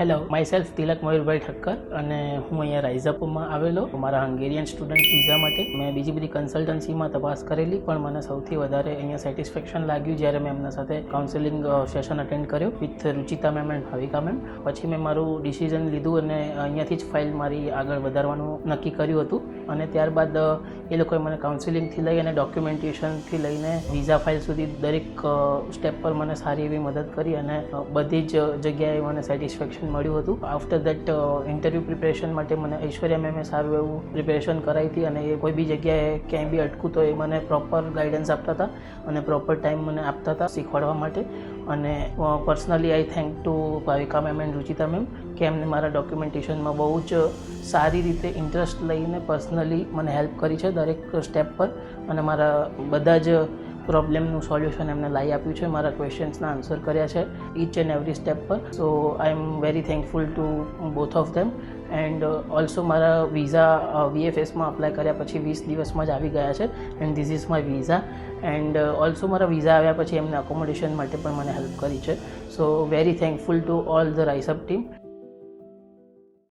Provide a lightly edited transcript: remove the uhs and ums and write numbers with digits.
Hello, my self તિલક મયુરભાઈ ઠક્કર અને હું અહીંયા રાઇઝઅપમાં આવેલો મારા હંગેરિયન સ્ટુડન્ટ વિઝા માટે. મેં બીજી બધી કન્સલ્ટન્સીમાં તપાસ કરેલી, પણ મને સૌથી વધારે અહીંયા સેટિસ્ફેક્શન લાગ્યું જ્યારે મેં એમના સાથે કાઉન્સેલિંગ સેશન અટેન્ડ કર્યો with Ruchita ma'am and Bhavika ma'am. પછી મેં મારું ડિસિઝન લીધું અને અહીંયાથી જ ફાઇલ મારી આગળ વધારવાનું નક્કી કર્યું હતું. અને ત્યારબાદ એ લોકોએ મને કાઉન્સેલિંગથી લઈ અને ડોક્યુમેન્ટેશનથી લઈને વિઝા ફાઇલ સુધી દરેક સ્ટેપ પર મને સારી એવી મદદ કરી અને બધી જ જગ્યાએ મને સેટિસ્ફેક્શન મળ્યું હતું. આફ્ટર દેટ ઇન્ટરવ્યૂ પ્રિપેરેશન માટે મને ઐશ્વર્યા મેમે સારું એવું પ્રિપેરેશન કરાવી હતી અને એ કોઈ બી જગ્યાએ ક્યાંય બી અટકું તો એ મને પ્રોપર ગાઈડન્સ આપતા હતા અને પ્રોપર ટાઈમ મને આપતા હતા શીખવાડવા માટે. અને personally I thank to Bhavika ma'am and Ruchita ma'am કે એમને મારા ડોક્યુમેન્ટેશનમાં બહુ જ સારી રીતે ઇન્ટરેસ્ટ લઈને પર્સનલી મને હેલ્પ કરી છે દરેક સ્ટેપ પર અને મારા બધા જ પ્રોબ્લેમનું સોલ્યુશન એમને લાવી આપ્યું છે, મારા ક્વેશ્ચન્સના આન્સર કર્યા છે ઈચ એન્ડ એવરી સ્ટેપ પર. So I am very thankful to both of them. And also મારા વિઝા VFSમાં અપ્લાય કર્યા પછી 20 દિવસમાં જ આવી ગયા છે and this is my visa. And also મારા વિઝા આવ્યા પછી એમને અકોમોડેશન માટે પણ મને હેલ્પ કરી છે. So very thankful to all the RiseUp team.